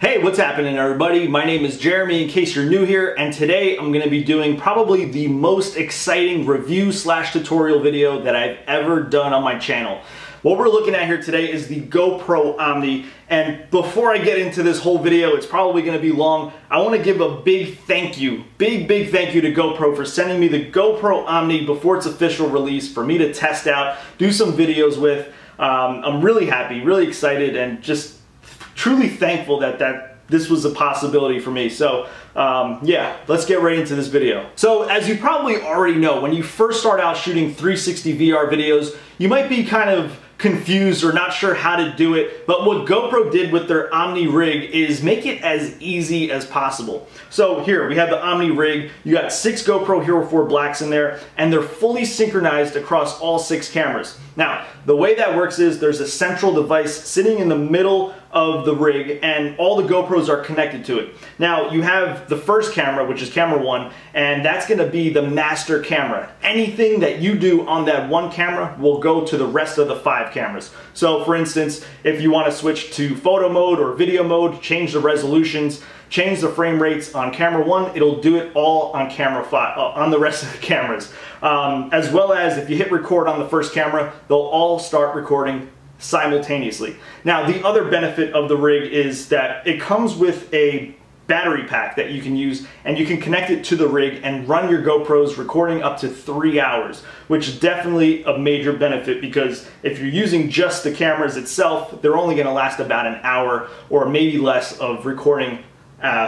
Hey, what's happening everybody? My name is Jeremy in case you're new here, and today I'm going to be doing probably the most exciting review / tutorial video that I've ever done on my channel. What we're looking at here today is the GoPro Omni, and before I get into this whole video, it's probably going to be long, I want to give a big thank you, big thank you to GoPro for sending me the GoPro Omni before its official release for me to test out, do some videos with. I'm really happy, really excited, and just truly thankful that this was a possibility for me. So yeah, let's get right into this video. So as you probably already know, when you first start out shooting 360 VR videos, you might be kind of confused or not sure how to do it, but what GoPro did with their Omni rig is make it as easy as possible. So here we have the Omni rig. You got 6 GoPro Hero 4 Blacks in there, and they're fully synchronized across all 6 cameras. Now, the way that works is there's a central device sitting in the middle of the rig, and all the GoPros are connected to it. Now, you have the first camera, which is camera 1, and that's gonna be the master camera. Anything that you do on that one camera will go to the rest of the 5 cameras. So for instance, if you wanna switch to photo mode or video mode, change the resolutions, change the frame rates on camera 1, it'll do it all on camera 5, on the rest of the cameras. As well as if you hit record on the first camera, they'll all start recording simultaneously. Now, the other benefit of the rig is that it comes with a battery pack that you can use, and you can connect it to the rig and run your GoPros recording up to 3 hours, which is definitely a major benefit, because if you're using just the cameras itself, they're only going to last about an hour or maybe less of recording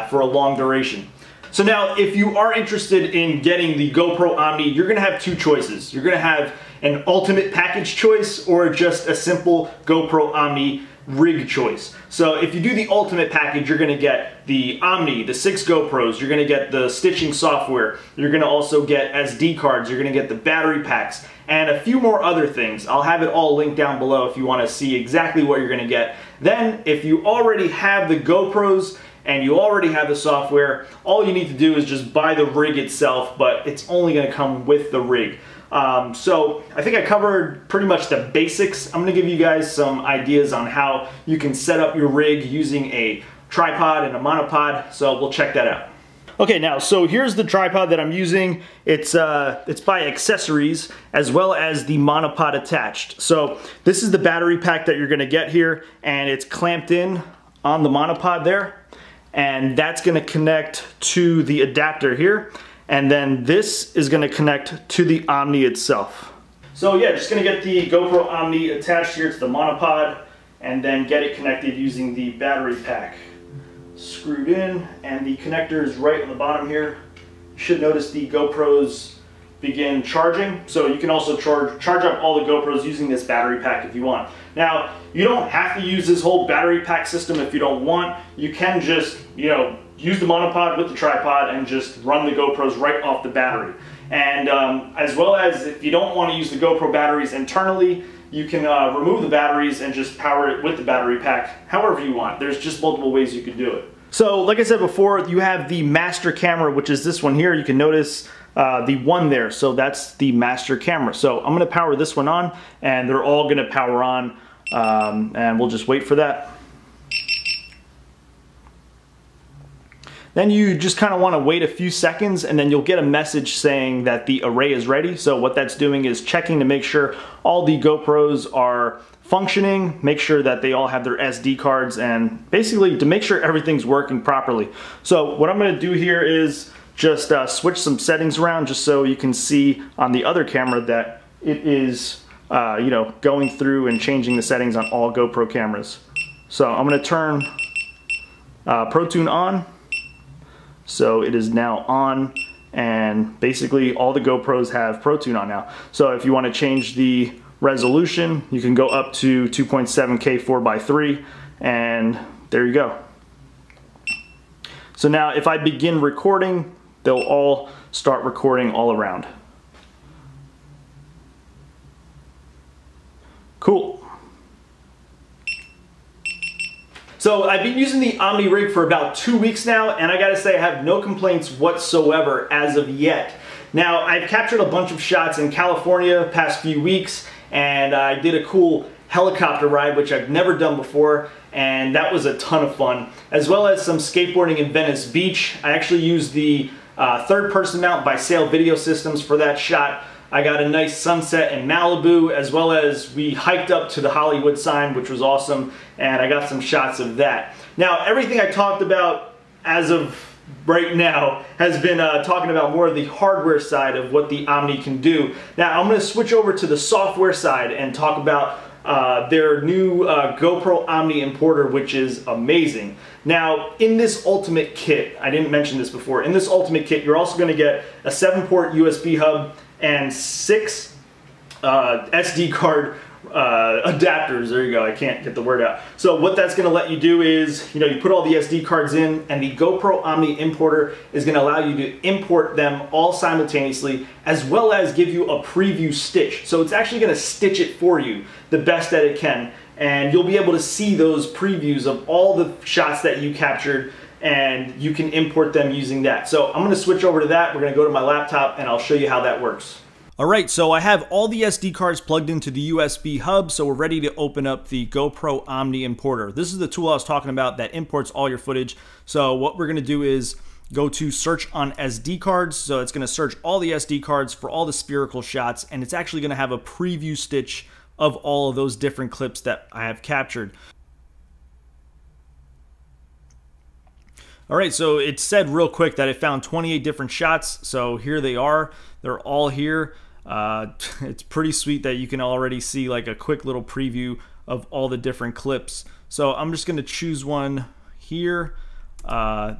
for a long duration. So now, if you are interested in getting the GoPro Omni, you're going to have 2 choices. You're going to have an ultimate package choice or just a simple GoPro Omni rig choice. So if you do the ultimate package, you're going to get the Omni, the 6 GoPros, you're going to get the stitching software, you're going to also get SD cards, you're going to get the battery packs, and a few more other things. I'll have it all linked down below if you want to see exactly what you're going to get. Then, if you already have the GoPros and you already have the software, all you need to do is just buy the rig itself, but it's only going to come with the rig. So I think I covered pretty much the basics. I'm going to give you guys some ideas on how you can set up your rig using a tripod and a monopod, so we'll check that out. Okay, now, so here's the tripod that I'm using. It's by Accessories, as well as the monopod attached. So this is the battery pack that you're going to get here, and it's clamped in on the monopod there, and that's going to connect to the adapter here. And then this is going to connect to the Omni itself. So yeah, just going to get the GoPro Omni attached here to the monopod and then get it connected using the battery pack. Screwed in, and the connector is right on the bottom here. You should notice the GoPros begin charging. So you can also charge up all the GoPros using this battery pack if you want. Now, you don't have to use this whole battery pack system if you don't want. You can just, use the monopod with the tripod and just run the GoPros right off the battery. And as well as if you don't want to use the GoPro batteries internally, you can remove the batteries and just power it with the battery pack however you want. There's just multiple ways you could do it. So like I said before, you have the master camera, which is this one here. You can notice the one there, so that's the master camera. So I'm going to power this one on, and they're all going to power on, and we'll just wait for that. Then you just kind of want to wait a few seconds, and then you'll get a message saying that the array is ready. So what that's doing is checking to make sure all the GoPros are functioning, make sure that they all have their SD cards, and basically to make sure everything's working properly. So what I'm going to do here is just switch some settings around just so you can see on the other camera that it is going through and changing the settings on all GoPro cameras. So I'm going to turn Pro Tune on. So it is now on, and basically all the GoPros have Pro Tune on now. So if you want to change the resolution, you can go up to 2.7K 4:3, and there you go. So now if I begin recording, they'll all start recording all around. Cool. So I've been using the Omni rig for about 2 weeks now, and I gotta say I have no complaints whatsoever as of yet. Now, I've captured a bunch of shots in California past few weeks, and I did a cool helicopter ride, which I've never done before, and that was a ton of fun, as well as some skateboarding in Venice Beach. I actually used the third-person mount by Sail Video Systems for that shot. I got a nice sunset in Malibu, as well as we hiked up to the Hollywood sign, which was awesome, and I got some shots of that. Now, everything I talked about as of right now has been talking about more of the hardware side of what the Omni can do. Now I'm going to switch over to the software side and talk about their new GoPro Omni importer, which is amazing. Now in this Ultimate kit, I didn't mention this before, in this Ultimate kit you're also going to get a 7-port USB hub and 6 SD card adapters. There you go, I can't get the word out. So what that's going to let you do is, you put all the SD cards in, and the GoPro Omni importer is going to allow you to import them all simultaneously, as well as give you a preview stitch. So it's actually going to stitch it for you the best that it can, and you'll be able to see those previews of all the shots that you captured, and you can import them using that. So I'm going to switch over to that. We're going to go to my laptop and I'll show you how that works. Alright, so I have all the SD cards plugged into the USB hub, so we're ready to open up the GoPro Omni importer. This is the tool I was talking about that imports all your footage. So what we're going to do is go to search on SD cards. So it's going to search all the SD cards for all the spherical shots, and it's actually going to have a preview stitch of all of those different clips that I have captured. Alright, so it said real quick that it found 28 different shots, so here they are. They're all here. It's pretty sweet that you can already see like a quick little preview of all the different clips. So I'm just going to choose one here.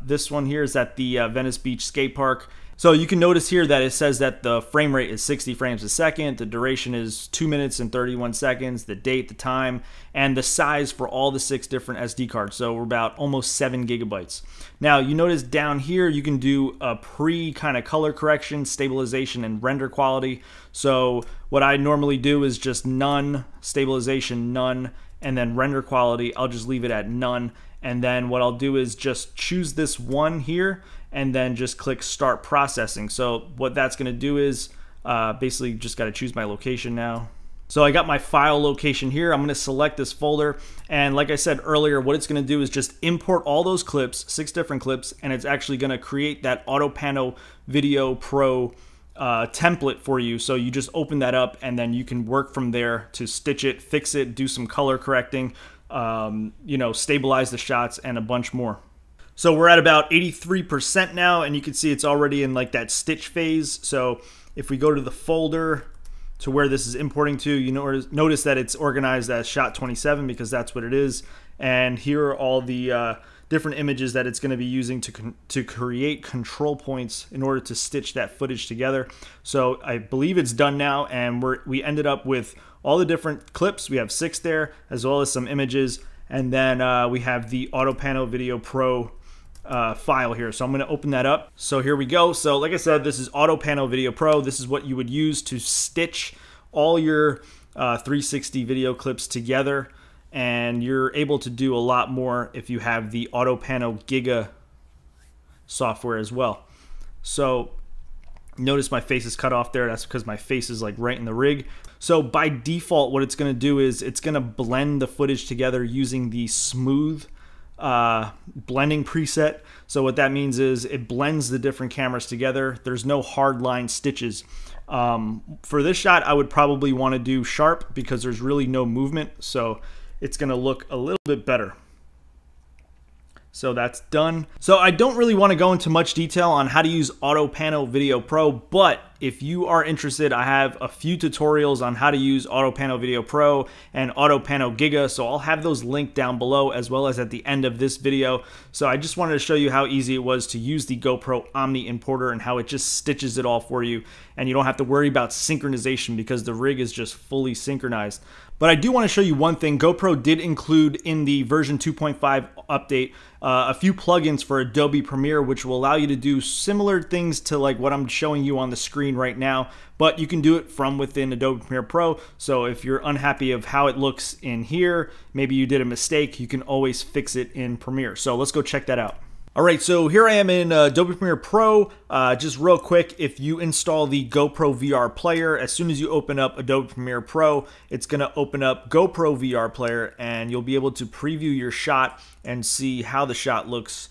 This one here is at the Venice Beach skate park. So you can notice here that it says that the frame rate is 60 frames a second, the duration is 2 minutes and 31 seconds, the date, the time, and the size for all the 6 different SD cards. So we're about almost 7 gigabytes. Now you notice down here you can do a kind of color correction, stabilization, and render quality. So what I normally do is just none, stabilization, none, and then render quality, I'll just leave it at none. And then what I'll do is just choose this one here and then just click start processing. So what that's going to do is basically just got to choose my location now. So I got my file location here. I'm going to select this folder, and like I said earlier, what it's going to do is just import all those clips, 6 different clips, and it's actually going to create that Auto Pano Video Pro template for you. So you just open that up and then you can work from there to stitch it, fix it, do some color correcting, stabilize the shots, and a bunch more. So we're at about 83% now, and you can see it's already in like that stitch phase. So if we go to the folder to where this is importing to, you notice that it's organized as shot 27 because that's what it is. And here are all the different images that it's going to be using to create control points in order to stitch that footage together. So I believe it's done now, and we ended up with all the different clips. We have 6 there, as well as some images, and then we have the Auto Pano Video Pro file here. So I'm going to open that up. So here we go. So like I said, this is Auto Pano Video Pro. This is what you would use to stitch all your 360 video clips together, and you're able to do a lot more if you have the Auto Pano Giga software as well. So notice my face is cut off there. That's because my face is like right in the rig. So by default, what it's going to do is it's going to blend the footage together using the smooth blending preset. So what that means is it blends the different cameras together. There's no hard line stitches. For this shot, I would probably want to do sharp because there's really no movement. So it's going to look a little bit better. So that's done. So I don't really want to go into much detail on how to use Auto Pano Video Pro, but if you are interested, I have a few tutorials on how to use Auto Pano Video Pro and Auto Pano Giga, so I'll have those linked down below as well as at the end of this video. So I just wanted to show you how easy it was to use the GoPro Omni importer and how it just stitches it all for you, and you don't have to worry about synchronization because the rig is just fully synchronized. But I do want to show you one thing. GoPro did include in the version 2.5 update a few plugins for Adobe Premiere, which will allow you to do similar things to like what I'm showing you on the screen right now, but you can do it from within Adobe Premiere Pro. So if you're unhappy of how it looks in here, maybe you did a mistake, you can always fix it in Premiere. So let's go check that out. Alright, so here I am in Adobe Premiere Pro. Just real quick, if you install the GoPro VR player, as soon as you open up Adobe Premiere Pro, it's going to open up GoPro VR player and you'll be able to preview your shot and see how the shot looks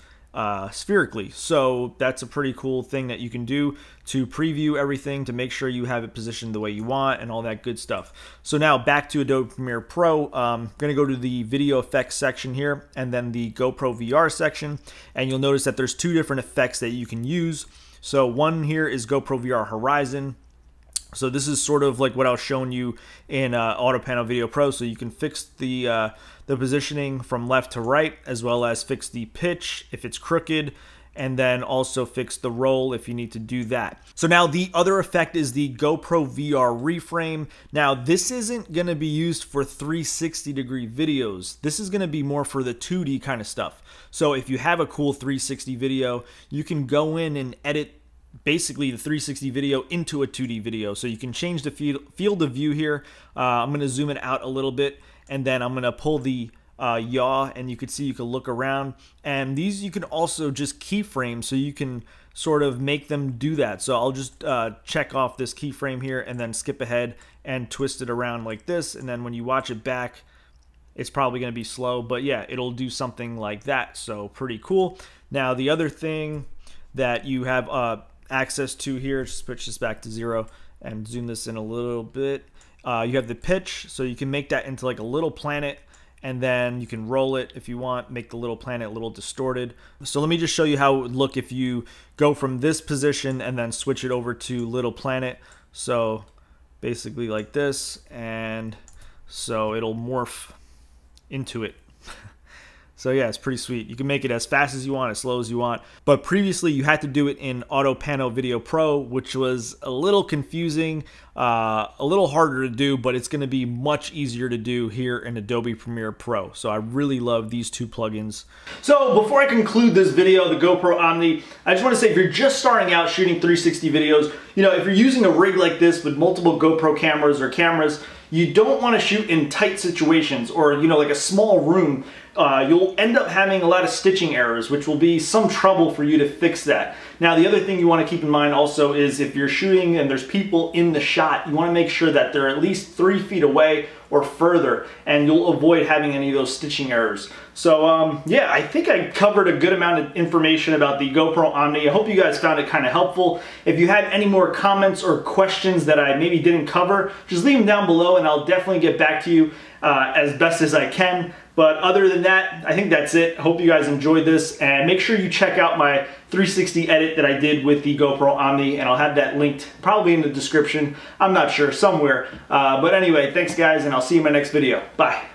spherically. So that's a pretty cool thing that you can do to preview everything, to make sure you have it positioned the way you want and all that good stuff. So now back to Adobe Premiere Pro. I'm going to go to the video effects section here and then the GoPro VR section, and you'll notice that there's two different effects that you can use. So one here is GoPro VR Horizon. So this is sort of like what I was showing you in Auto Panel Video Pro. So you can fix the positioning from left to right, as well as fix the pitch if it's crooked, and then also fix the roll if you need to do that. So now the other effect is the GoPro VR reframe. Now this isn't going to be used for 360-degree videos. This is going to be more for the 2D kind of stuff. So if you have a cool 360 video, you can go in and edit basically the 360 video into a 2D video. So you can change the field of view here. I'm going to zoom it out a little bit, and then I'm going to pull the yaw, and you can see you can look around. And these you can also just keyframe, so you can sort of make them do that. So I'll just check off this keyframe here and then skip ahead and twist it around like this. And then when you watch it back, it's probably going to be slow, but yeah, it'll do something like that. So pretty cool. Now the other thing that you have access to here, just switch this back to 0 and zoom this in a little bit. You have the pitch, so you can make that into like a little planet, and then you can roll it if you want, make the little planet a little distorted. So let me just show you how it would look if you go from this position and then switch it over to little planet. So basically like this, and so it'll morph into it. So yeah, it's pretty sweet. You can make it as fast as you want, as slow as you want. But previously you had to do it in Auto Panel Video Pro, which was a little confusing, a little harder to do, but it's gonna be much easier to do here in Adobe Premiere Pro. So I really love these two plugins. So before I conclude this video, the GoPro Omni, I just wanna say if you're just starting out shooting 360 videos, you know, if you're using a rig like this with multiple GoPro cameras or cameras, you don't wanna shoot in tight situations or, you know, like a small room. You'll end up having a lot of stitching errors, which will be some trouble for you to fix that. Now, the other thing you want to keep in mind also is if you're shooting and there's people in the shot, you want to make sure that they're at least 3 feet away or further, and you'll avoid having any of those stitching errors. So yeah, I think I covered a good amount of information about the GoPro Omni. I hope you guys found it kind of helpful. If you had any more comments or questions that I maybe didn't cover, just leave them down below and I'll definitely get back to you as best as I can. But other than that, I think that's it. Hope you guys enjoyed this, and make sure you check out my 360 edit that I did with the GoPro Omni, and I'll have that linked probably in the description. I'm not sure, somewhere. But anyway, thanks guys, and I'll see you in my next video. Bye.